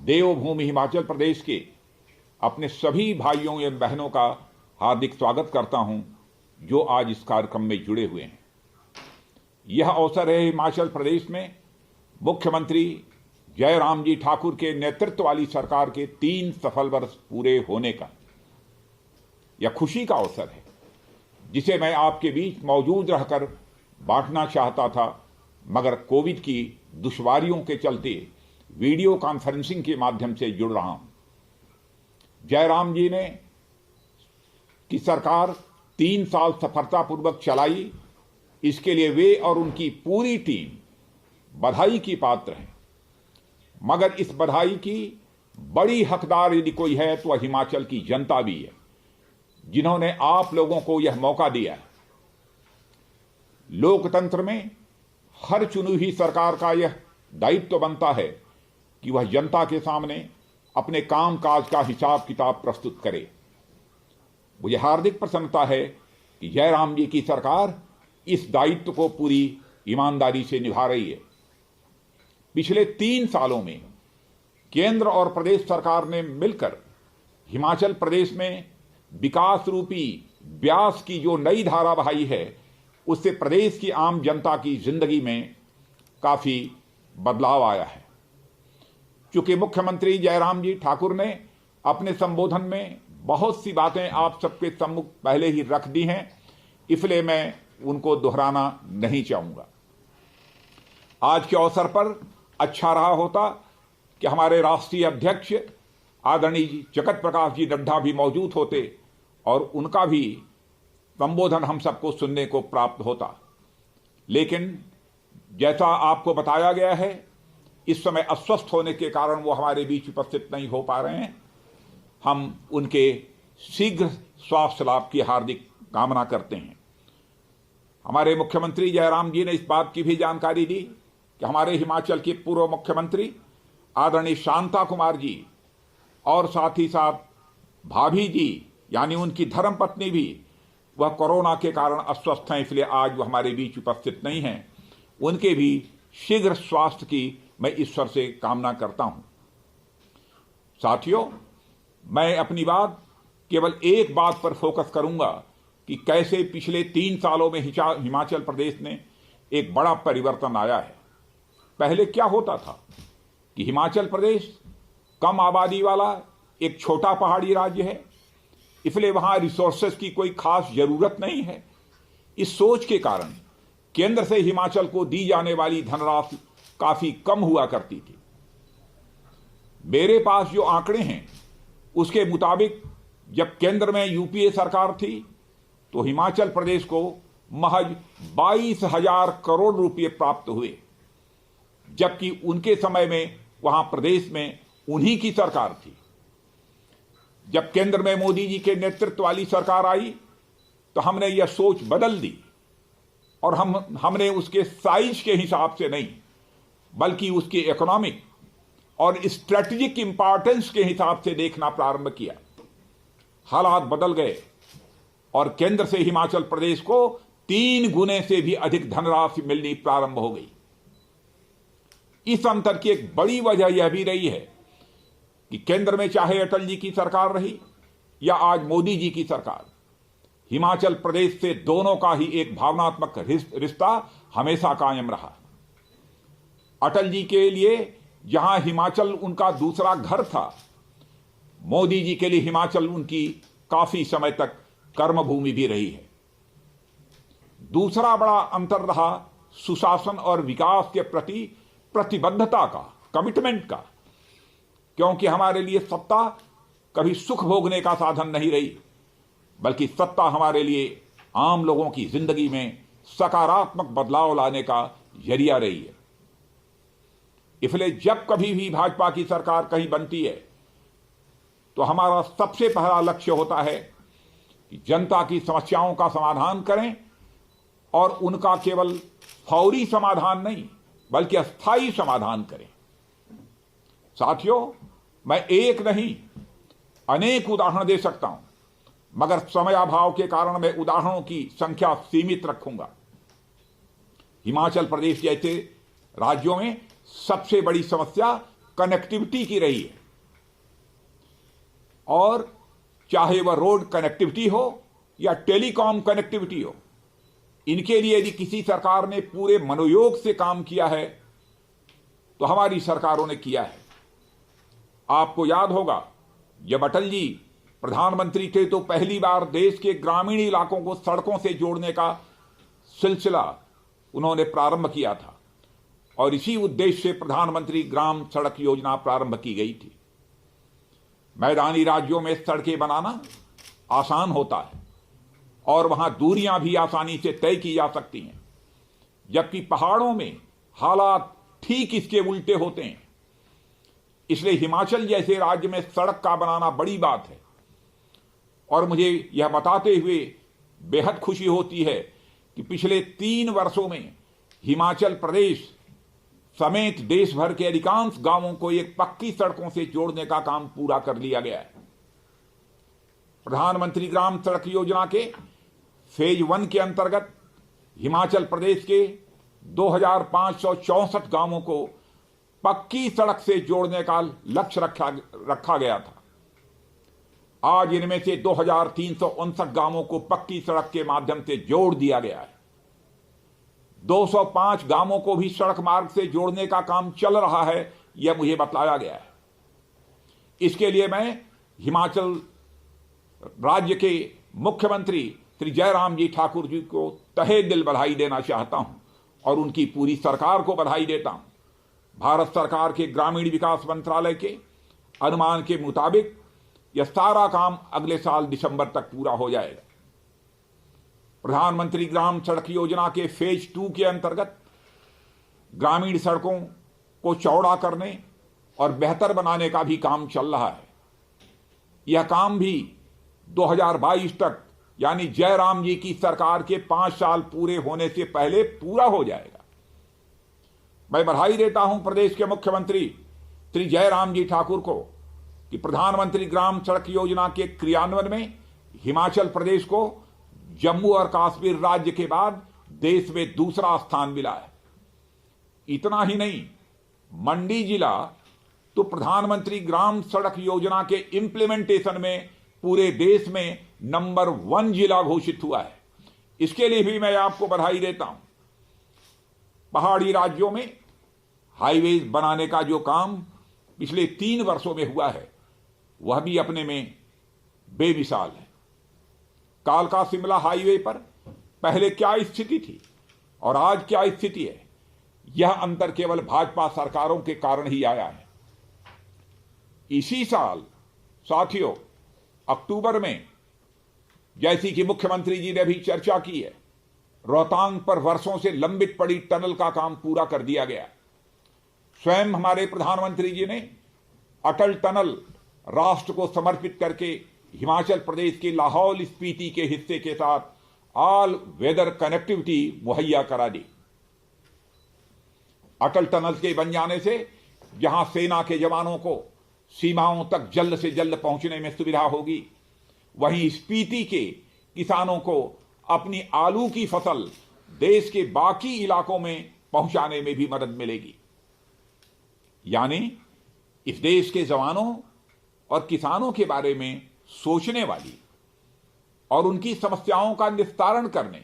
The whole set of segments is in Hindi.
देवभूमि हिमाचल प्रदेश के अपने सभी भाइयों एवं बहनों का हार्दिक स्वागत करता हूं जो आज इस कार्यक्रम में जुड़े हुए हैं। यह अवसर है हिमाचल प्रदेश में मुख्यमंत्री जयराम जी ठाकुर के नेतृत्व वाली सरकार के 3 सफल वर्ष पूरे होने का। यह खुशी का अवसर है जिसे मैं आपके बीच मौजूद रहकर बांटना चाहता था, मगर कोविड की दुश्वारियों के चलते वीडियो कॉन्फ्रेंसिंग के माध्यम से जुड़ रहा हूं। जयराम जी ने की सरकार 3 साल सफलतापूर्वक चलाई, इसके लिए वे और उनकी पूरी टीम बधाई की पात्र है। मगर इस बधाई की बड़ी हकदार यदि कोई है तो वह हिमाचल की जनता भी है, जिन्होंने आप लोगों को यह मौका दिया है। लोकतंत्र में हर चुनी हुई सरकार का यह दायित्व बनता है कि वह जनता के सामने अपने कामकाज का हिसाब किताब प्रस्तुत करे। मुझे हार्दिक प्रसन्नता है कि जयराम जी की सरकार इस दायित्व को पूरी ईमानदारी से निभा रही है। पिछले 3 सालों में केंद्र और प्रदेश सरकार ने मिलकर हिमाचल प्रदेश में विकास रूपी ब्यास की जो नई धारा बहाई है, उससे प्रदेश की आम जनता की जिंदगी में काफी बदलाव आया है। चूंकि मुख्यमंत्री जयराम जी ठाकुर ने अपने संबोधन में बहुत सी बातें आप सबके सम्मुख पहले ही रख दी हैं, इसलिए मैं उनको दोहराना नहीं चाहूंगा। आज के अवसर पर अच्छा रहा होता कि हमारे राष्ट्रीय अध्यक्ष आदरणीय जगत प्रकाश जी नड्डा भी मौजूद होते और उनका भी संबोधन हम सबको सुनने को प्राप्त होता। लेकिन जैसा आपको बताया गया है, इस समय अस्वस्थ होने के कारण वो हमारे बीच उपस्थित नहीं हो पा रहे हैं। हम उनके शीघ्र स्वास्थ्य लाभ की हार्दिक कामना करते हैं। हमारे मुख्यमंत्री जयराम जी ने इस बात की भी जानकारी दी कि हमारे हिमाचल के पूर्व मुख्यमंत्री आदरणीय शांता कुमार जी और साथ ही साथ भाभी जी यानी उनकी धर्मपत्नी भी वह कोरोना के कारण अस्वस्थ हैं, इसलिए आज वह हमारे बीच उपस्थित नहीं हैं। उनके भी शीघ्र स्वास्थ्य की मैं ईश्वर से कामना करता हूं। साथियों, मैं अपनी बात केवल एक बात पर फोकस करूंगा कि कैसे पिछले 3 सालों में हिमाचल प्रदेश में एक बड़ा परिवर्तन आया है। पहले क्या होता था कि हिमाचल प्रदेश कम आबादी वाला एक छोटा पहाड़ी राज्य है, इसलिए वहां रिसोर्सेस की कोई खास जरूरत नहीं है। इस सोच के कारण केंद्र से हिमाचल को दी जाने वाली धनराशि काफी कम हुआ करती थी। मेरे पास जो आंकड़े हैं उसके मुताबिक जब केंद्र में यूपीए सरकार थी तो हिमाचल प्रदेश को महज 22,000 करोड़ रुपए प्राप्त हुए, जबकि उनके समय में वहां प्रदेश में उन्हीं की सरकार थी। जब केंद्र में मोदी जी के नेतृत्व वाली सरकार आई तो हमने यह सोच बदल दी और हमने उसके साइज के हिसाब से नहीं बल्कि उसके इकोनॉमिक और स्ट्रेटेजिक इंपॉर्टेंस के हिसाब से देखना प्रारंभ किया। हालात बदल गए और केंद्र से हिमाचल प्रदेश को 3 गुने से भी अधिक धनराशि मिलनी प्रारंभ हो गई। इस अंतर की एक बड़ी वजह यह भी रही है कि केंद्र में चाहे अटल जी की सरकार रही या आज मोदी जी की सरकार, हिमाचल प्रदेश से दोनों का ही एक भावनात्मक रिश्ता हमेशा कायम रहा। अटल जी के लिए जहां हिमाचल उनका दूसरा घर था, मोदी जी के लिए हिमाचल उनकी काफी समय तक कर्मभूमि भी रही है। दूसरा बड़ा अंतर रहा सुशासन और विकास के प्रति प्रतिबद्धता का, कमिटमेंट का, क्योंकि हमारे लिए सत्ता कभी सुख भोगने का साधन नहीं रही, बल्कि सत्ता हमारे लिए आम लोगों की जिंदगी में सकारात्मक बदलाव लाने का जरिया रही है। इसलिए जब कभी भी भाजपा की सरकार कहीं बनती है तो हमारा सबसे पहला लक्ष्य होता है कि जनता की समस्याओं का समाधान करें और उनका केवल फौरी समाधान नहीं बल्कि अस्थायी समाधान करें। साथियों, मैं एक नहीं अनेक उदाहरण दे सकता हूं, मगर समय अभाव के कारण मैं उदाहरणों की संख्या सीमित रखूंगा। हिमाचल प्रदेश जैसे राज्यों में सबसे बड़ी समस्या कनेक्टिविटी की रही है, और चाहे वह रोड कनेक्टिविटी हो या टेलीकॉम कनेक्टिविटी हो, इनके लिए यदि किसी सरकार ने पूरे मनोयोग से काम किया है तो हमारी सरकारों ने किया है। आपको याद होगा, जब अटल जी प्रधानमंत्री थे तो पहली बार देश के ग्रामीण इलाकों को सड़कों से जोड़ने का सिलसिला उन्होंने प्रारंभ किया था, और इसी उद्देश्य से प्रधानमंत्री ग्राम सड़क योजना प्रारंभ की गई थी। मैदानी राज्यों में सड़कें बनाना आसान होता है और वहां दूरियां भी आसानी से तय की जा सकती हैं, जबकि पहाड़ों में हालात ठीक इसके उल्टे होते हैं। इसलिए हिमाचल जैसे राज्य में सड़क का बनाना बड़ी बात है, और मुझे यह बताते हुए बेहद खुशी होती है कि पिछले 3 वर्षों में हिमाचल प्रदेश समेत देश भर के अधिकांश गांवों को एक पक्की सड़कों से जोड़ने का काम पूरा कर लिया गया है। प्रधानमंत्री ग्राम सड़क योजना के फेज 1 के अंतर्गत हिमाचल प्रदेश के 2564 गांवों को पक्की सड़क से जोड़ने का लक्ष्य रखा गया था। आज इनमें से 2359 गांवों को पक्की सड़क के माध्यम से जोड़ दिया गया है। 205 गांवों को भी सड़क मार्ग से जोड़ने का काम चल रहा है, यह मुझे बताया गया है। इसके लिए मैं हिमाचल राज्य के मुख्यमंत्री श्री जयराम जी ठाकुर जी को तहे दिल बधाई देना चाहता हूं और उनकी पूरी सरकार को बधाई देता हूं। भारत सरकार के ग्रामीण विकास मंत्रालय के अनुमान के मुताबिक यह सारा काम अगले साल दिसंबर तक पूरा हो जाएगा। प्रधानमंत्री ग्राम सड़क योजना के फेज 2 के अंतर्गत ग्रामीण सड़कों को चौड़ा करने और बेहतर बनाने का भी काम चल रहा है। यह काम भी 2022 तक, यानी जयराम जी की सरकार के 5 साल पूरे होने से पहले पूरा हो जाएगा। मैं बधाई देता हूं प्रदेश के मुख्यमंत्री श्री जयराम जी ठाकुर को कि प्रधानमंत्री ग्राम सड़क योजना के क्रियान्वयन में हिमाचल प्रदेश को जम्मू और कश्मीर राज्य के बाद देश में दूसरा स्थान मिला है। इतना ही नहीं, मंडी जिला तो प्रधानमंत्री ग्राम सड़क योजना के इंप्लीमेंटेशन में पूरे देश में नंबर 1 जिला घोषित हुआ है। इसके लिए भी मैं आपको बधाई देता हूं। पहाड़ी राज्यों में हाईवे बनाने का जो काम पिछले 3 वर्षों में हुआ है, वह भी अपने में बेमिसाल है। कालका शिमला हाईवे पर पहले क्या स्थिति थी और आज क्या स्थिति है, यह अंतर केवल भाजपा सरकारों के कारण ही आया है। इसी साल साथियों, अक्टूबर में, जैसी कि मुख्यमंत्री जी ने भी चर्चा की है, रोहतांग पर वर्षों से लंबित पड़ी टनल का काम पूरा कर दिया गया। स्वयं हमारे प्रधानमंत्री जी ने अटल टनल राष्ट्र को समर्पित करके हिमाचल प्रदेश के लाहौल स्पीति के हिस्से के साथ ऑल वेदर कनेक्टिविटी मुहैया करा दी। अटल टनल के बन जाने से जहां सेना के जवानों को सीमाओं तक जल्द से जल्द पहुंचने में सुविधा होगी, वहीं स्पीति के किसानों को अपनी आलू की फसल देश के बाकी इलाकों में पहुंचाने में भी मदद मिलेगी। यानी इस देश के जवानों और किसानों के बारे में सोचने वाली और उनकी समस्याओं का निस्तारण करने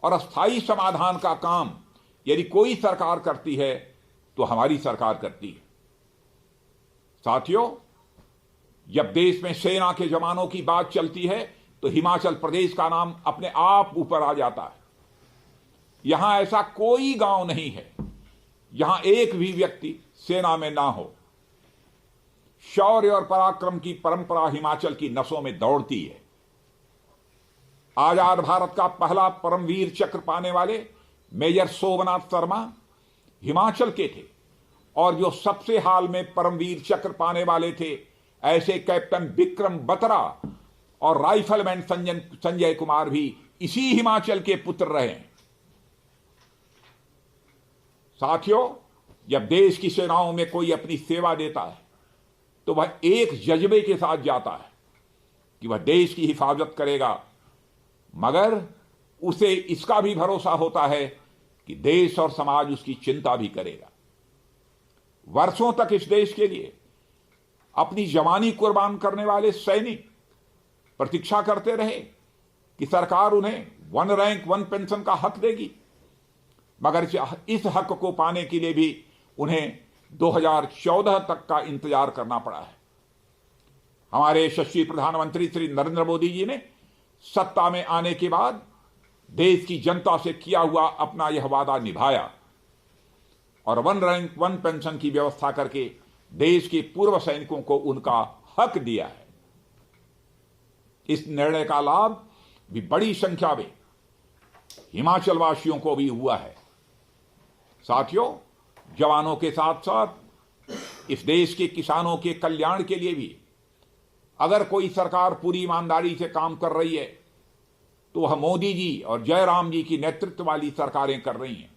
और अस्थायी समाधान का काम यदि कोई सरकार करती है तो हमारी सरकार करती है। साथियों, जब देश में सेना के जवानों की बात चलती है तो हिमाचल प्रदेश का नाम अपने आप ऊपर आ जाता है। यहां ऐसा कोई गांव नहीं है जहां एक भी व्यक्ति सेना में ना हो। शौर्य और पराक्रम की परंपरा हिमाचल की नसों में दौड़ती है। आजाद भारत का पहला परमवीर चक्र पाने वाले मेजर सोमनाथ शर्मा हिमाचल के थे, और जो सबसे हाल में परमवीर चक्र पाने वाले थे, ऐसे कैप्टन विक्रम बत्रा और राइफलमैन संजय कुमार भी इसी हिमाचल के पुत्र रहे। साथियों, जब देश की सेनाओं में कोई अपनी सेवा देता है तो वह एक जज्बे के साथ जाता है कि वह देश की हिफाजत करेगा, मगर उसे इसका भी भरोसा होता है कि देश और समाज उसकी चिंता भी करेगा। वर्षों तक इस देश के लिए अपनी जवानी कुर्बान करने वाले सैनिक प्रतीक्षा करते रहे कि सरकार उन्हें 1 रैंक 1 पेंशन का हक देगी, मगर इस हक को पाने के लिए भी उन्हें 2014 तक का इंतजार करना पड़ा है। हमारे यशस्वी प्रधानमंत्री श्री नरेंद्र मोदी जी ने सत्ता में आने के बाद देश की जनता से किया हुआ अपना यह वादा निभाया और 1 रैंक 1 पेंशन की व्यवस्था करके देश के पूर्व सैनिकों को उनका हक दिया है। इस निर्णय का लाभ भी बड़ी संख्या में हिमाचल वासियों को भी हुआ है। साथियों, जवानों के साथ साथ इस देश के किसानों के कल्याण के लिए भी अगर कोई सरकार पूरी ईमानदारी से काम कर रही है तो वह मोदी जी और जयराम जी की नेतृत्व वाली सरकारें कर रही हैं।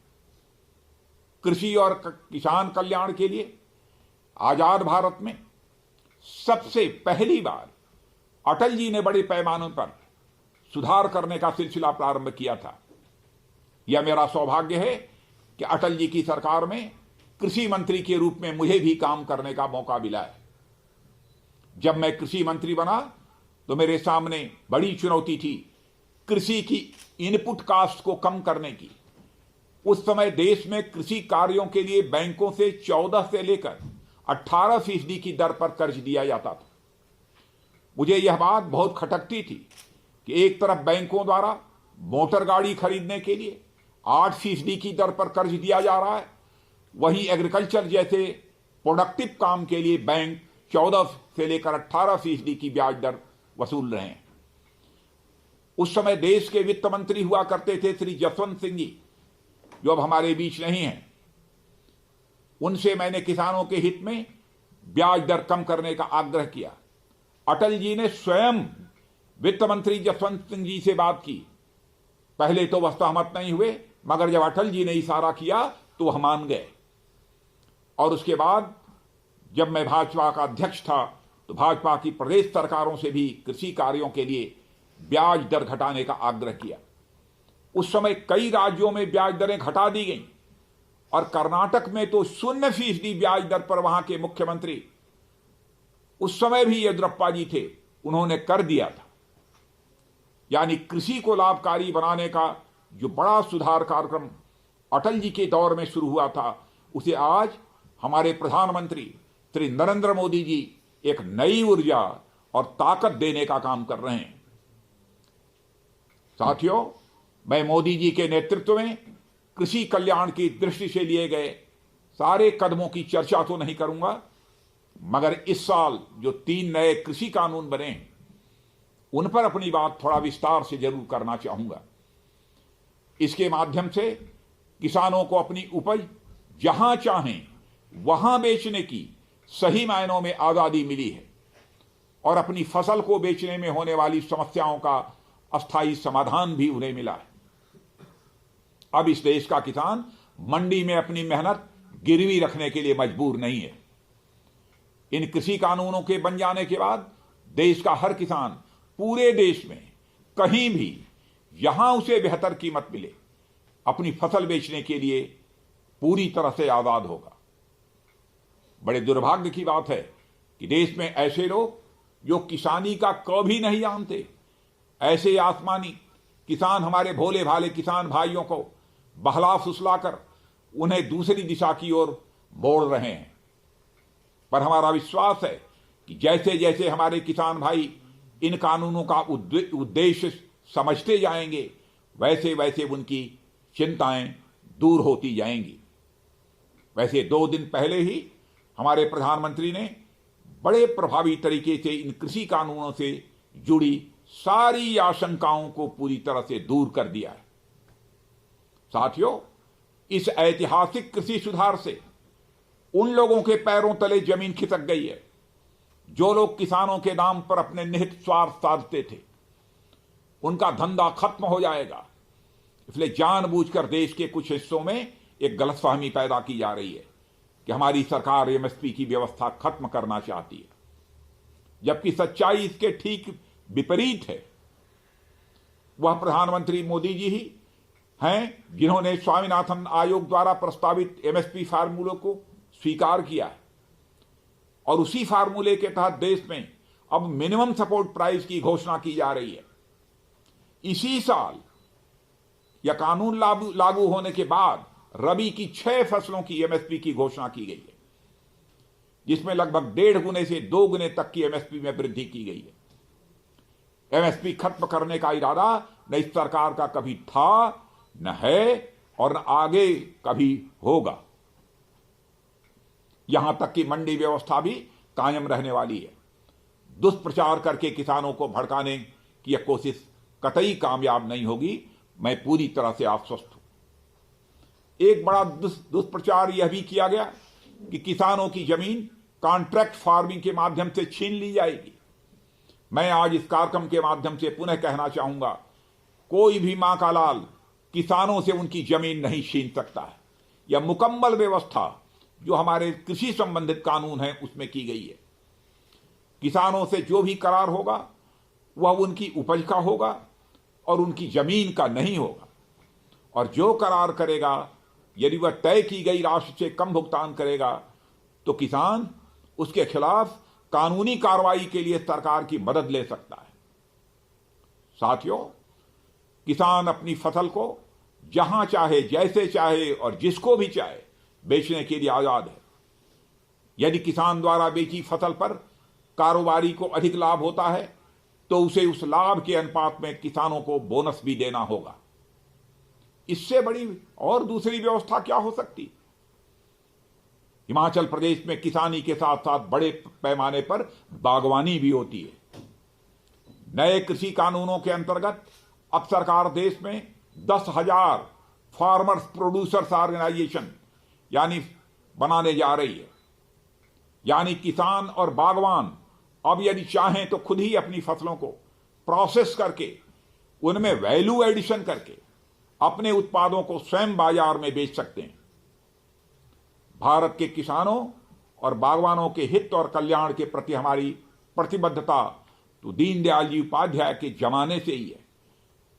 कृषि और किसान कल्याण के लिए आजाद भारत में सबसे पहली बार अटल जी ने बड़े पैमाने पर सुधार करने का सिलसिला प्रारंभ किया था। यह मेरा सौभाग्य है कि अटल जी की सरकार में कृषि मंत्री के रूप में मुझे भी काम करने का मौका मिला है। जब मैं कृषि मंत्री बना तो मेरे सामने बड़ी चुनौती थी कृषि की इनपुट कास्ट को कम करने की। उस समय देश में कृषि कार्यों के लिए बैंकों से 14 से लेकर 18% की दर पर कर्ज दिया जाता था। मुझे यह बात बहुत खटकती थी कि एक तरफ बैंकों द्वारा मोटर गाड़ी खरीदने के लिए 8% की दर पर कर्ज दिया जा रहा है, वहीं एग्रीकल्चर जैसे प्रोडक्टिव काम के लिए बैंक 14 से लेकर 18% की ब्याज दर वसूल रहे हैं। उस समय देश के वित्त मंत्री हुआ करते थे श्री जसवंत सिंह जी, जो अब हमारे बीच नहीं हैं। उनसे मैंने किसानों के हित में ब्याज दर कम करने का आग्रह किया। अटल जी ने स्वयं वित्त मंत्री जसवंत सिंह जी से बात की। पहले तो वह सहमत नहीं हुए, मगर जब अटल जी ने इशारा किया तो वह मान गए। और उसके बाद जब मैं भाजपा का अध्यक्ष था तो भाजपा की प्रदेश सरकारों से भी कृषि कार्यों के लिए ब्याज दर घटाने का आग्रह किया। उस समय कई राज्यों में ब्याज दरें घटा दी गईं और कर्नाटक में तो 0% ब्याज दर पर वहां के मुख्यमंत्री उस समय भी येदियुरप्पा जी थे, उन्होंने कर दिया था। यानी कृषि को लाभकारी बनाने का जो बड़ा सुधार कार्यक्रम अटल जी के दौर में शुरू हुआ था, उसे आज हमारे प्रधानमंत्री श्री नरेंद्र मोदी जी एक नई ऊर्जा और ताकत देने का काम कर रहे हैं। साथियों, मैं मोदी जी के नेतृत्व में कृषि कल्याण की दृष्टि से लिए गए सारे कदमों की चर्चा तो नहीं करूंगा, मगर इस साल जो 3 नए कृषि कानून बने हैं उन पर अपनी बात थोड़ा विस्तार से जरूर करना चाहूंगा। इसके माध्यम से किसानों को अपनी उपज जहां चाहें वहां बेचने की सही मायनों में आजादी मिली है और अपनी फसल को बेचने में होने वाली समस्याओं का अस्थायी समाधान भी उन्हें मिला है। अब इस देश का किसान मंडी में अपनी मेहनत गिरवी रखने के लिए मजबूर नहीं है। इन कृषि कानूनों के बन जाने के बाद देश का हर किसान पूरे देश में कहीं भी जहां उसे बेहतर कीमत मिले अपनी फसल बेचने के लिए पूरी तरह से आजाद होगा। बड़े दुर्भाग्य की बात है कि देश में ऐसे लोग जो किसानी का क भी नहीं जानते, ऐसे आसमानी किसान हमारे भोले भाले किसान भाइयों को बहला फुसलाकर उन्हें दूसरी दिशा की ओर मोड़ रहे हैं। पर हमारा विश्वास है कि जैसे जैसे हमारे किसान भाई इन कानूनों का उद्देश्य समझते जाएंगे, वैसे वैसे उनकी चिंताएं दूर होती जाएंगी। वैसे 2 दिन पहले ही हमारे प्रधानमंत्री ने बड़े प्रभावी तरीके से इन कृषि कानूनों से जुड़ी सारी आशंकाओं को पूरी तरह से दूर कर दिया है। साथियों, इस ऐतिहासिक कृषि सुधार से उन लोगों के पैरों तले जमीन खिसक गई है जो लोग किसानों के नाम पर अपने निहित स्वार्थ साधते थे। उनका धंधा खत्म हो जाएगा। इसलिए जानबूझकर देश के कुछ हिस्सों में एक गलतफहमी पैदा की जा रही है कि हमारी सरकार एमएसपी की व्यवस्था खत्म करना चाहती है, जबकि सच्चाई इसके ठीक विपरीत है। वह प्रधानमंत्री मोदी जी ही हैं जिन्होंने स्वामीनाथन आयोग द्वारा प्रस्तावित एमएसपी फार्मूले को स्वीकार किया है और उसी फार्मूले के तहत देश में अब मिनिमम सपोर्ट प्राइस की घोषणा की जा रही है। इसी साल यह कानून लागू होने के बाद रबी की 6 फसलों की एमएसपी की घोषणा की गई है, जिसमें लगभग 1.5 गुने से 2 गुने तक की एमएसपी में वृद्धि की गई है। एमएसपी खत्म करने का इरादा न इस सरकार का कभी था, न है और न आगे कभी होगा। यहां तक कि मंडी व्यवस्था भी कायम रहने वाली है। दुष्प्रचार करके किसानों को भड़काने की यह कोशिश कतई कामयाब नहीं होगी, मैं पूरी तरह से आश्वस्त हूं। एक बड़ा दुष्प्रचार यह भी किया गया कि किसानों की जमीन कॉन्ट्रैक्ट फार्मिंग के माध्यम से छीन ली जाएगी। मैं आज इस कार्यक्रम के माध्यम से पुनः कहना चाहूंगा, कोई भी मां का लाल किसानों से उनकी जमीन नहीं छीन सकता है। यह मुकम्मल व्यवस्था जो हमारे कृषि संबंधित कानून है उसमें की गई है। किसानों से जो भी करार होगा वह उनकी उपज का होगा और उनकी जमीन का नहीं होगा, और जो करार करेगा यदि वह तय की गई राशि से कम भुगतान करेगा तो किसान उसके खिलाफ कानूनी कार्रवाई के लिए सरकार की मदद ले सकता है। साथियों, किसान अपनी फसल को जहां चाहे, जैसे चाहे और जिसको भी चाहे बेचने के लिए आजाद है। यदि किसान द्वारा बेची फसल पर कारोबारी को अधिक लाभ होता है तो उसे उस लाभ के अनुपात में किसानों को बोनस भी देना होगा। इससे बड़ी और दूसरी व्यवस्था क्या हो सकती? हिमाचल प्रदेश में किसानी के साथ साथ बड़े पैमाने पर बागवानी भी होती है। नए कृषि कानूनों के अंतर्गत अब सरकार देश में 10,000 फार्मर्स प्रोड्यूसर्स ऑर्गेनाइजेशन यानी बनाने जा रही है। यानी किसान और बागवान अब यदि चाहें तो खुद ही अपनी फसलों को प्रोसेस करके उनमें वैल्यू एडिशन करके अपने उत्पादों को स्वयं बाजार में बेच सकते हैं। भारत के किसानों और बागवानों के हित और कल्याण के प्रति हमारी प्रतिबद्धता तो दीनदयाल जी उपाध्याय के जमाने से ही है।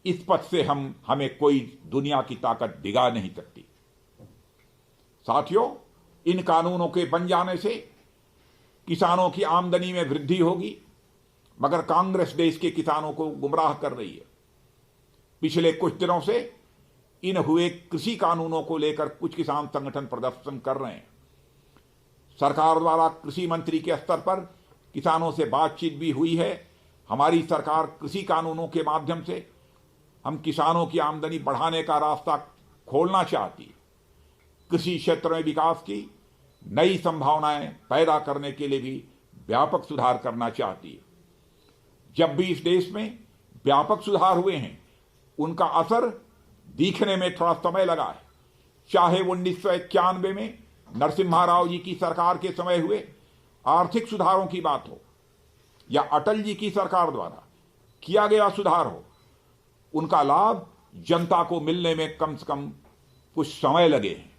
इस पथ से हमें कोई दुनिया की ताकत डिगा नहीं सकती। साथियों, इन कानूनों के बन जाने से किसानों की आमदनी में वृद्धि होगी, मगर कांग्रेस देश के किसानों को गुमराह कर रही है। पिछले कुछ दिनों से इन हुए कृषि कानूनों को लेकर कुछ किसान संगठन प्रदर्शन कर रहे हैं। सरकार द्वारा कृषि मंत्री के स्तर पर किसानों से बातचीत भी हुई है। हमारी सरकार कृषि कानूनों के माध्यम से हम किसानों की आमदनी बढ़ाने का रास्ता खोलना चाहती है। कृषि क्षेत्र में विकास की नई संभावनाएं पैदा करने के लिए भी व्यापक सुधार करना चाहती है। जब भी इस देश में व्यापक सुधार हुए हैं उनका असर दिखने में थोड़ा समय लगा है। चाहे 1991 में नरसिम्हा राव जी की सरकार के समय हुए आर्थिक सुधारों की बात हो या अटल जी की सरकार द्वारा किया गया सुधार हो, उनका लाभ जनता को मिलने में कम से कम कुछ समय लगे हैं।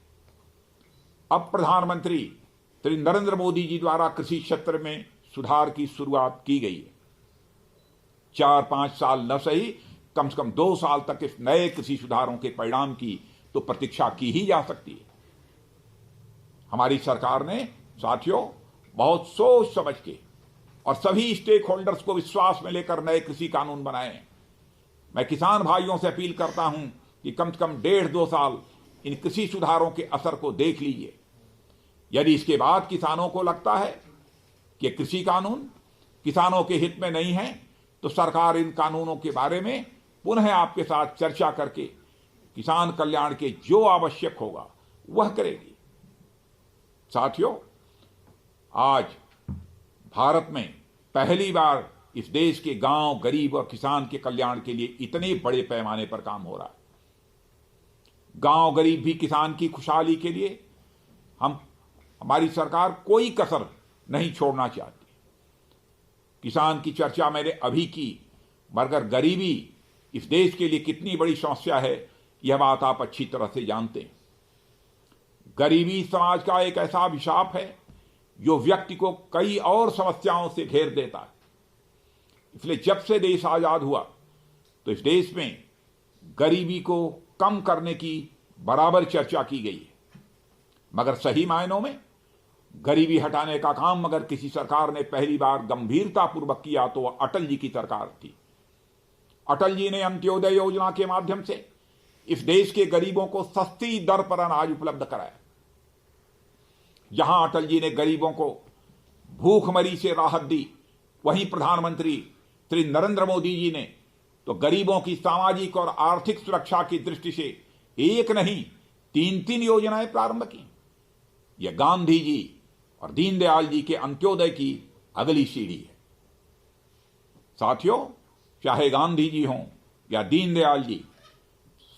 अब प्रधानमंत्री श्री नरेंद्र मोदी जी द्वारा कृषि क्षेत्र में सुधार की शुरुआत की गई है। 4-5 साल न सही, कम से कम 2 साल तक इस नए कृषि सुधारों के परिणाम की तो प्रतीक्षा की ही जा सकती है। हमारी सरकार ने साथियों बहुत सोच समझ के और सभी स्टेक होल्डर्स को विश्वास में लेकर नए कृषि कानून बनाए हैं। मैं किसान भाइयों से अपील करता हूं कि कम से कम 1.5-2 साल इन कृषि सुधारों के असर को देख लीजिए। यदि इसके बाद किसानों को लगता है कि कृषि कानून किसानों के हित में नहीं है तो सरकार इन कानूनों के बारे में पुनः आपके साथ चर्चा करके किसान कल्याण के जो आवश्यक होगा वह करेगी। साथियों, आज भारत में पहली बार इस देश के गांव, गरीब और किसान के कल्याण के लिए इतने बड़े पैमाने पर काम हो रहा है। गांव गरीब भी किसान की खुशहाली के लिए हमारी सरकार कोई कसर नहीं छोड़ना चाहती। किसान की चर्चा मैंने अभी की, मगर गरीबी इस देश के लिए कितनी बड़ी समस्या है यह बात आप अच्छी तरह से जानते हैं। गरीबी समाज का एक ऐसा अभिशाप है जो व्यक्ति को कई और समस्याओं से घेर देता है। इसलिए जब से देश आजाद हुआ तो इस देश में गरीबी को कम करने की बराबर चर्चा की गई है, मगर सही मायनों में गरीबी हटाने का काम अगर किसी सरकार ने पहली बार गंभीरतापूर्वक किया तो वह अटल जी की सरकार थी। अटल जी ने अंत्योदय योजना के माध्यम से इस देश के गरीबों को सस्ती दर पर अनाज उपलब्ध कराया। जहां अटल जी ने गरीबों को भूखमरी से राहत दी, वहीं प्रधानमंत्री श्री नरेंद्र मोदी जी ने तो गरीबों की सामाजिक और आर्थिक सुरक्षा की दृष्टि से एक नहीं 3-3 योजनाएं प्रारंभ की। यह गांधी जी और दीनदयाल जी के अंत्योदय की अगली सीढ़ी है। साथियों, चाहे गांधी जी हों या दीनदयाल जी,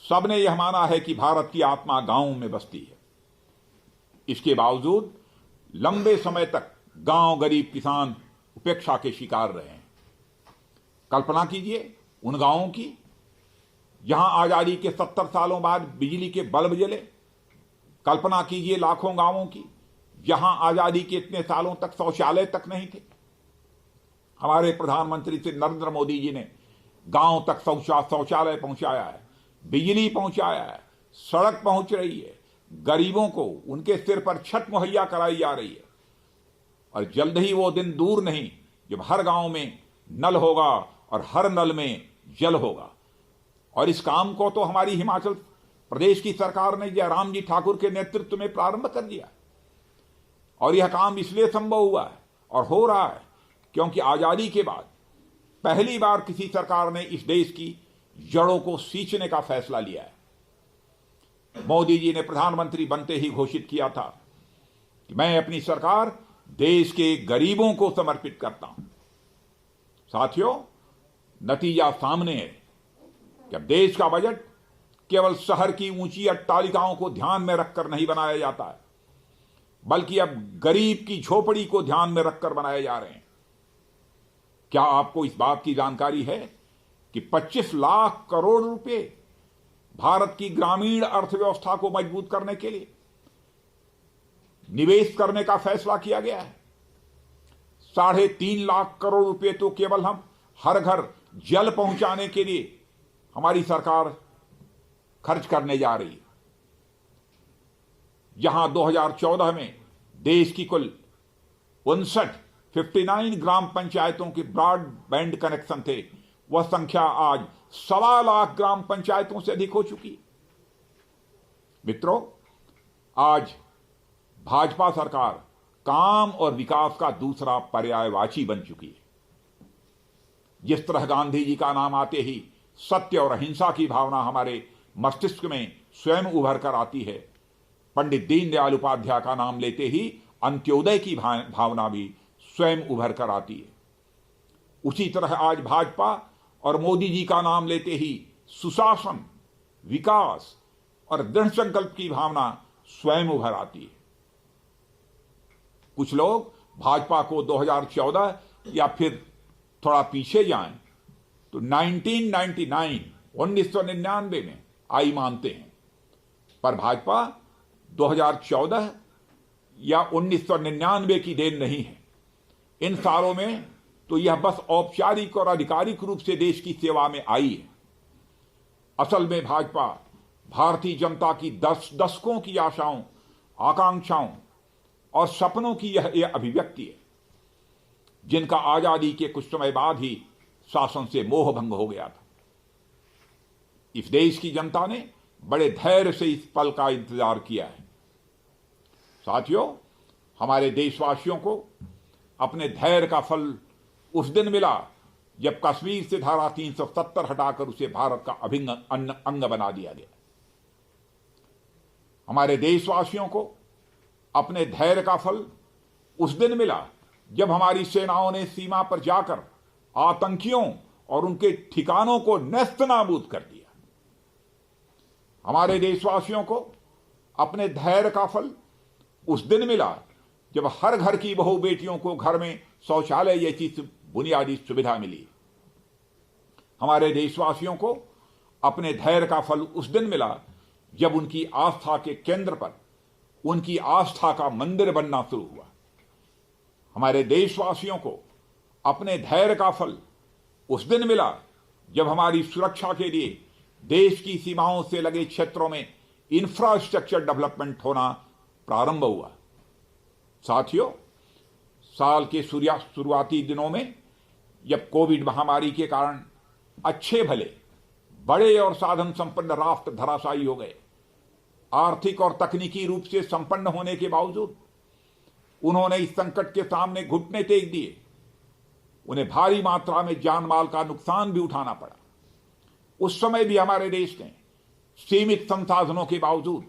सबने यह माना है कि भारत की आत्मा गांव में बसती है। इसके बावजूद लंबे समय तक गांव, गरीब किसान उपेक्षा के शिकार रहे हैं। कल्पना कीजिए उन गांवों की जहां आजादी के 70 सालों बाद बिजली के बल्ब जले। कल्पना कीजिए लाखों गांवों की जहां आजादी के इतने सालों तक शौचालय तक नहीं थे। हमारे प्रधानमंत्री श्री नरेंद्र मोदी जी ने गांव तक शौचालय पहुंचाया है, बिजली पहुंचाया है, सड़क पहुंच रही है, गरीबों को उनके सिर पर छत मुहैया कराई जा रही है। और जल्द ही वो दिन दूर नहीं जब हर गांव में नल होगा और हर नल में जल होगा। और इस काम को तो हमारी हिमाचल प्रदेश की सरकार ने जयराम जी ठाकुर के नेतृत्व में प्रारंभ कर दिया। और यह काम इसलिए संभव हुआ है और हो रहा है क्योंकि आजादी के बाद पहली बार किसी सरकार ने इस देश की जड़ों को सींचने का फैसला लिया है। मोदी जी ने प्रधानमंत्री बनते ही घोषित किया था कि मैं अपनी सरकार देश के गरीबों को समर्पित करता हूं। साथियों, नतीजा सामने है कि अब देश का बजट केवल शहर की ऊंची अट्टालिकाओं को ध्यान में रखकर नहीं बनाया जाता है, बल्कि अब गरीब की झोपड़ी को ध्यान में रखकर बनाए जा रहे हैं। क्या आपको इस बात की जानकारी है कि 25 लाख करोड़ रुपए भारत की ग्रामीण अर्थव्यवस्था को मजबूत करने के लिए निवेश करने का फैसला किया गया है। 3.5 लाख करोड़ रुपए तो केवल हम हर घर जल पहुंचाने के लिए हमारी सरकार खर्च करने जा रही है। जहां 2014 में देश की कुल 59 ग्राम पंचायतों के ब्रॉडबैंड कनेक्शन थे, वह संख्या आज 1.25 लाख ग्राम पंचायतों से अधिक हो चुकी है। मित्रों, आज भाजपा सरकार काम और विकास का दूसरा पर्यायवाची बन चुकी है। जिस तरह गांधी जी का नाम आते ही सत्य और अहिंसा की भावना हमारे मस्तिष्क में स्वयं उभर कर आती है, पंडित दीनदयाल उपाध्याय का नाम लेते ही अंत्योदय की भावना भी स्वयं उभर कर आती है। उसी तरह आज भाजपा और मोदी जी का नाम लेते ही सुशासन, विकास और दृढ़ संकल्प की भावना स्वयं उभर आती है। कुछ लोग भाजपा को 2014 या फिर थोड़ा पीछे जाएं तो 1999 में आई मानते हैं, पर भाजपा 2014 या 1999 की देन नहीं है। इन सालों में तो यह बस औपचारिक और आधिकारिक रूप से देश की सेवा में आई है। असल में भाजपा भारतीय जनता की दशकों की आशाओं, आकांक्षाओं और सपनों की यह अभिव्यक्ति है, जिनका आजादी के कुछ समय बाद ही शासन से मोह भंग हो गया था। इस देश की जनता ने बड़े धैर्य से इस पल का इंतजार किया है। साथियों, हमारे देशवासियों को अपने धैर्य का फल उस दिन मिला जब कश्मीर से धारा 370 हटाकर उसे भारत का अभिन्न अंग बना दिया गया। हमारे देशवासियों को अपने धैर्य का फल उस दिन मिला जब हमारी सेनाओं ने सीमा पर जाकर आतंकियों और उनके ठिकानों को नेस्तनाबूद कर दिया। हमारे देशवासियों को अपने धैर्य का फल उस दिन मिला जब हर घर की बहू बेटियों को घर में शौचालय जैसी बुनियादी सुविधा मिली। हमारे देशवासियों को अपने धैर्य का फल उस दिन मिला जब उनकी आस्था के केंद्र पर उनकी आस्था का मंदिर बनना शुरू हुआ। हमारे देशवासियों को अपने धैर्य का फल उस दिन मिला जब हमारी सुरक्षा के लिए देश की सीमाओं से लगे क्षेत्रों में इंफ्रास्ट्रक्चर डेवलपमेंट होना प्रारंभ हुआ। साथियों, साल के शुरुआती दिनों में जब कोविड महामारी के कारण अच्छे भले बड़े और साधन संपन्न राष्ट्र धराशायी हो गए, आर्थिक और तकनीकी रूप से संपन्न होने के बावजूद उन्होंने इस संकट के सामने घुटने टेक दिए। उन्हें भारी मात्रा में जान माल का नुकसान भी उठाना पड़ा। उस समय भी हमारे देश ने सीमित संसाधनों के बावजूद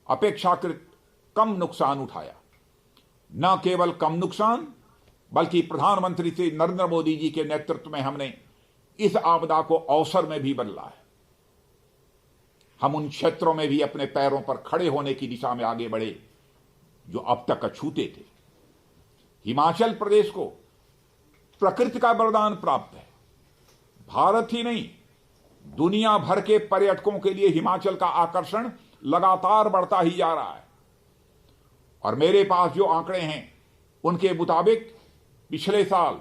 अपेक्षाकृत कम नुकसान उठाया। न केवल कम नुकसान, बल्कि प्रधानमंत्री श्री नरेंद्र मोदी जी के नेतृत्व में हमने इस आपदा को अवसर में भी बदला है। हम उन क्षेत्रों में भी अपने पैरों पर खड़े होने की दिशा में आगे बढ़े जो अब तक अछूते थे। हिमाचल प्रदेश को प्रकृति का वरदान प्राप्त है। भारत ही नहीं, दुनिया भर के पर्यटकों के लिए हिमाचल का आकर्षण लगातार बढ़ता ही जा रहा है। और मेरे पास जो आंकड़े हैं उनके मुताबिक पिछले साल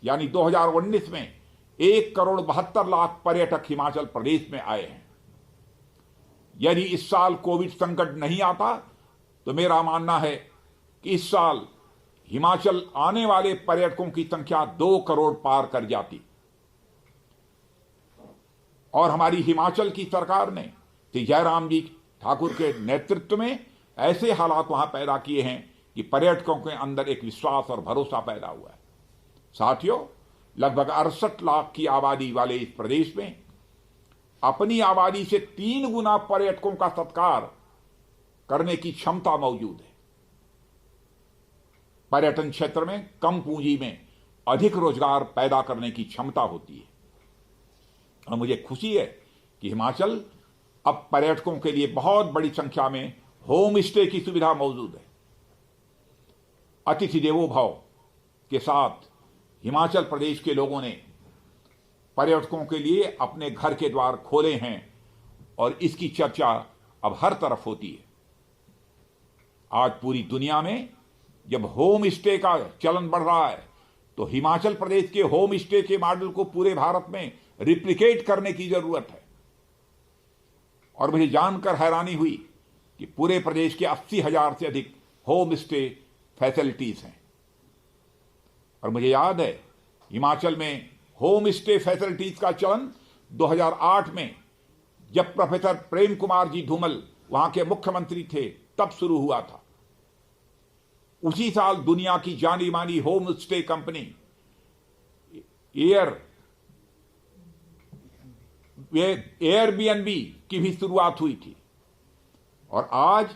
यानी 2019 में 1,72,00,000 पर्यटक हिमाचल प्रदेश में आए हैं। यदि इस साल कोविड संकट नहीं आता तो मेरा मानना है कि इस साल हिमाचल आने वाले पर्यटकों की संख्या 2 करोड़ पार कर जाती। और हमारी हिमाचल की सरकार ने श्री जयराम जी ठाकुर के नेतृत्व में ऐसे हालात वहां पैदा किए हैं कि पर्यटकों के अंदर एक विश्वास और भरोसा पैदा हुआ है। साथियों, लगभग 68 लाख की आबादी वाले इस प्रदेश में अपनी आबादी से 3 गुना पर्यटकों का सत्कार करने की क्षमता मौजूद है। पर्यटन क्षेत्र में कम पूंजी में अधिक रोजगार पैदा करने की क्षमता होती है। और मुझे खुशी है कि हिमाचल अब पर्यटकों के लिए बहुत बड़ी संख्या में होम स्टे की सुविधा मौजूद है। अतिथि देवो भव के साथ हिमाचल प्रदेश के लोगों ने पर्यटकों के लिए अपने घर के द्वार खोले हैं और इसकी चर्चा अब हर तरफ होती है। आज पूरी दुनिया में जब होम स्टे का चलन बढ़ रहा है तो हिमाचल प्रदेश के होम स्टे के मॉडल को पूरे भारत में रिप्लिकेट करने की जरूरत है। और मुझे जानकर हैरानी हुई कि पूरे प्रदेश के 80,000 से अधिक होम स्टे फैसिलिटीज हैं। और मुझे याद है हिमाचल में होम स्टे फैसिलिटीज का चलन 2008 में जब प्रोफेसर प्रेम कुमार जी धूमल वहां के मुख्यमंत्री थे तब शुरू हुआ था। उसी साल दुनिया की जानी मानी होम स्टे कंपनी एयरबीएनबी की भी शुरुआत हुई थी। और आज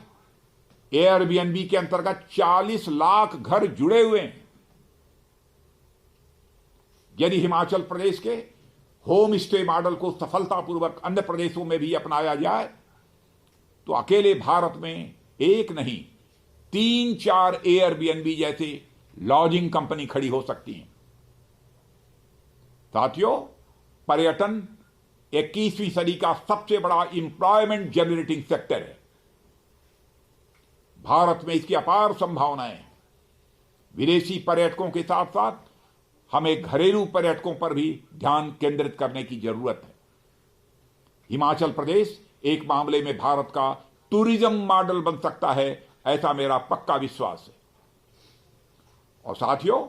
एयरबीएनबी के अंतर्गत 40 लाख घर जुड़े हुए हैं। यदि हिमाचल प्रदेश के होम स्टे मॉडल को सफलतापूर्वक अन्य प्रदेशों में भी अपनाया जाए तो अकेले भारत में एक नहीं 3-4 एयरबीएनबी जैसे लॉजिंग कंपनी खड़ी हो सकती हैं। साथियों, पर्यटन 21वीं सदी का सबसे बड़ा इंप्लॉयमेंट जनरेटिंग सेक्टर है। भारत में इसकी अपार संभावनाएं हैं। विदेशी पर्यटकों के साथ साथ हमें घरेलू पर्यटकों पर भी ध्यान केंद्रित करने की जरूरत है। हिमाचल प्रदेश एक मामले में भारत का टूरिज्म मॉडल बन सकता है, ऐसा मेरा पक्का विश्वास है। और साथियों,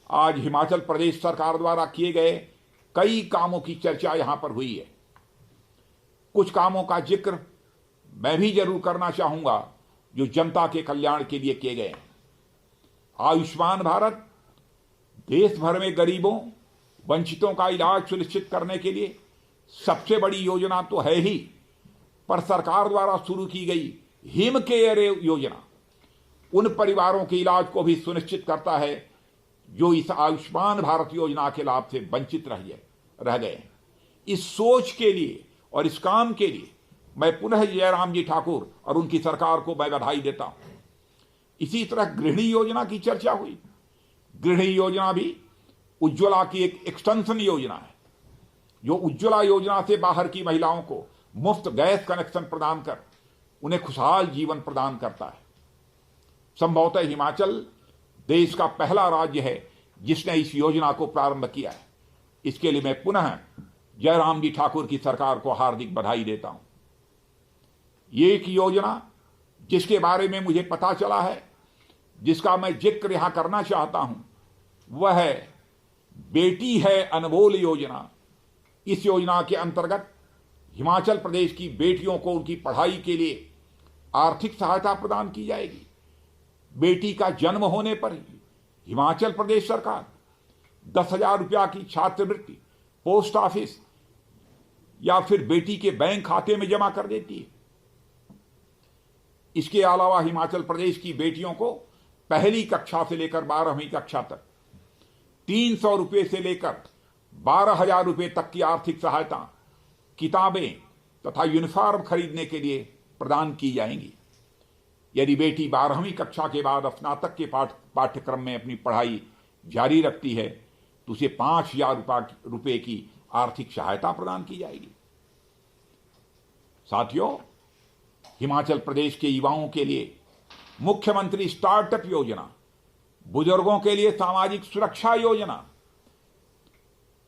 आज हिमाचल प्रदेश सरकार द्वारा किए गए कई कामों की चर्चा यहां पर हुई है। कुछ कामों का जिक्र मैं भी जरूर करना चाहूंगा जो जनता के कल्याण के लिए किए गए हैं। आयुष्मान भारत देश भर में गरीबों वंचितों का इलाज सुनिश्चित करने के लिए सबसे बड़ी योजना तो है ही, पर सरकार द्वारा शुरू की गई हिम केयर योजना उन परिवारों के इलाज को भी सुनिश्चित करता है जो इस आयुष्मान भारत योजना के लाभ से वंचित रह गए हैं। इस सोच के लिए और इस काम के लिए मैं पुनः जयराम जी ठाकुर और उनकी सरकार को मैं बधाई देता हूं। इसी तरह गृहिणी योजना की चर्चा हुई। गृहिणी योजना भी उज्ज्वला की एक एक्सटेंशन योजना है जो उज्ज्वला योजना से बाहर की महिलाओं को मुफ्त गैस कनेक्शन प्रदान कर उन्हें खुशहाल जीवन प्रदान करता है। संभवतः हिमाचल देश का पहला राज्य है जिसने इस योजना को प्रारंभ किया है। इसके लिए मैं पुनः जयराम जी ठाकुर की सरकार को हार्दिक बधाई देता हूं। ये एक योजना जिसके बारे में मुझे पता चला है जिसका मैं जिक्र यहां करना चाहता हूं वह है बेटी है अनमोल योजना। इस योजना के अंतर्गत हिमाचल प्रदेश की बेटियों को उनकी पढ़ाई के लिए आर्थिक सहायता प्रदान की जाएगी। बेटी का जन्म होने पर ही हिमाचल प्रदेश सरकार 10,000 रुपया की छात्रवृत्ति पोस्ट ऑफिस या फिर बेटी के बैंक खाते में जमा कर देती है। इसके अलावा हिमाचल प्रदेश की बेटियों को पहली कक्षा से लेकर 12वीं कक्षा तक 300 रुपये से लेकर 12,000 रुपये तक की आर्थिक सहायता, किताबें तथा यूनिफॉर्म खरीदने के लिए प्रदान की जाएंगी। यदि बेटी 12वीं कक्षा के बाद स्नातक के पाठ्यक्रम में अपनी पढ़ाई जारी रखती है तो उसे 5,000 रुपये की आर्थिक सहायता प्रदान की जाएगी। साथियों, हिमाचल प्रदेश के युवाओं के लिए मुख्यमंत्री स्टार्टअप योजना, बुजुर्गों के लिए सामाजिक सुरक्षा योजना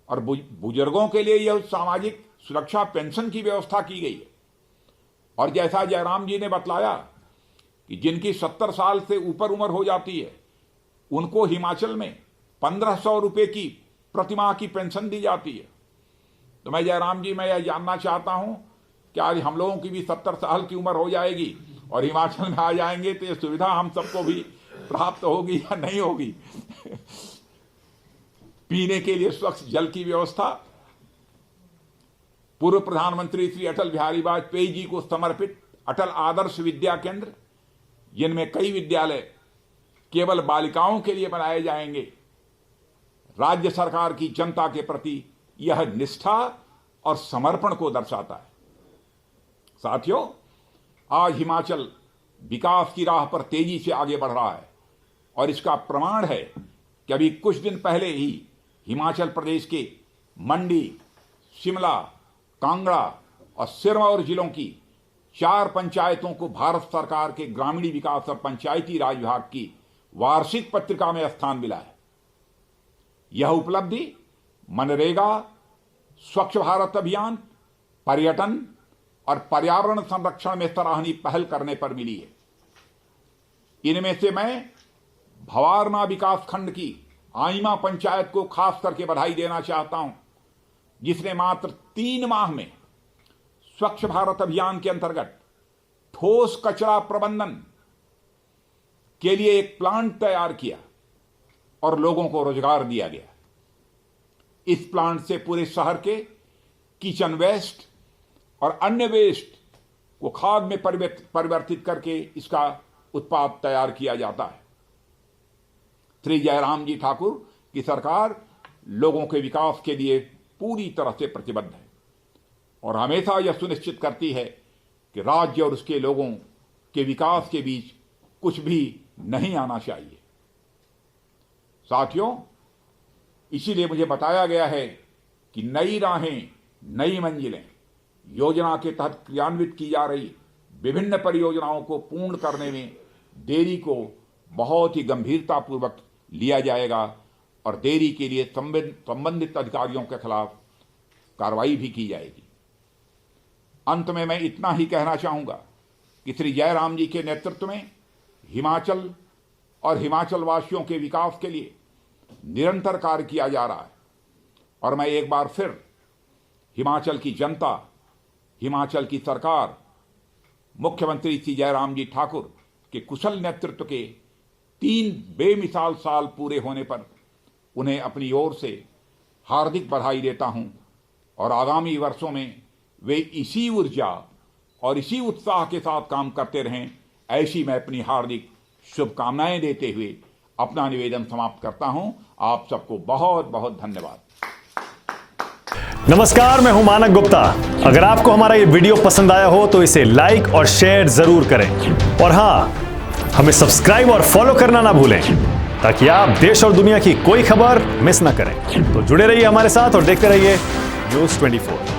और बुजुर्गों के लिए यह सामाजिक सुरक्षा पेंशन की व्यवस्था की गई है। और जैसा जयराम जी ने बतलाया कि जिनकी 70 साल से ऊपर उम्र हो जाती है उनको हिमाचल में 1,500 रुपये की प्रतिमाह की पेंशन दी जाती है। तो मैं जयराम जी मैं यह जानना चाहता हूं कि आज हम लोगों की भी 70 साल की उम्र हो जाएगी और हिमाचल में आ जाएंगे तो ये सुविधा हम सबको भी प्राप्त होगी या नहीं होगी। पीने के लिए स्वच्छ जल की व्यवस्था, पूर्व प्रधानमंत्री श्री अटल बिहारी वाजपेयी जी को समर्पित अटल आदर्श विद्या केंद्र, जिनमें कई विद्यालय केवल बालिकाओं के लिए बनाए जाएंगे। राज्य सरकार की जनता के प्रति यह निष्ठा और समर्पण को दर्शाता है। साथियों, आज हिमाचल विकास की राह पर तेजी से आगे बढ़ रहा है और इसका प्रमाण है कि अभी कुछ दिन पहले ही हिमाचल प्रदेश के मंडी, शिमला, कांगड़ा और सिरमौर जिलों की 4 पंचायतों को भारत सरकार के ग्रामीण विकास और पंचायती राज विभाग की वार्षिक पत्रिका में स्थान मिला है। यह उपलब्धि मनरेगा, स्वच्छ भारत अभियान, पर्यटन और पर्यावरण संरक्षण में सराहनीय पहल करने पर मिली है। इनमें से मैं भवारना विकास खंड की आइमा पंचायत को खास करके बधाई देना चाहता हूं, जिसने मात्र 3 माह में स्वच्छ भारत अभियान के अंतर्गत ठोस कचरा प्रबंधन के लिए एक प्लांट तैयार किया और लोगों को रोजगार दिया गया। इस प्लांट से पूरे शहर के किचन वेस्ट और अन्य वेस्ट को खाद में परिवर्तित करके इसका उत्पाद तैयार किया जाता है। श्री जयराम जी ठाकुर की सरकार लोगों के विकास के लिए पूरी तरह से प्रतिबद्ध है और हमेशा यह सुनिश्चित करती है कि राज्य और उसके लोगों के विकास के बीच कुछ भी नहीं आना चाहिए। साथियों, इसीलिए मुझे बताया गया है कि नई राहें, नई मंजिलें योजना के तहत क्रियान्वित की जा रही विभिन्न परियोजनाओं को पूर्ण करने में देरी को बहुत ही गंभीरतापूर्वक लिया जाएगा और देरी के लिए संबंधित अधिकारियों के खिलाफ कार्रवाई भी की जाएगी। अंत में मैं इतना ही कहना चाहूंगा कि श्री जयराम जी के नेतृत्व में हिमाचल और हिमाचल वासियों के विकास के लिए निरंतर कार्य किया जा रहा है और मैं एक बार फिर हिमाचल की जनता, हिमाचल की सरकार, मुख्यमंत्री श्री जयराम जी ठाकुर के कुशल नेतृत्व के 3 बेमिसाल साल पूरे होने पर उन्हें अपनी ओर से हार्दिक बधाई देता हूं और आगामी वर्षों में वे इसी ऊर्जा और इसी उत्साह के साथ काम करते रहें, ऐसी मैं अपनी हार्दिक शुभकामनाएं देते हुए अपना निवेदन समाप्त करता हूं। आप सबको बहुत बहुत धन्यवाद। नमस्कार, मैं हूं मानक गुप्ता। अगर आपको हमारा ये वीडियो पसंद आया हो तो इसे लाइक और शेयर जरूर करें और हां, हमें सब्सक्राइब और फॉलो करना ना भूलें ताकि आप देश और दुनिया की कोई खबर मिस ना करें। तो जुड़े रहिए हमारे साथ और देखते रहिए न्यूज़ 24।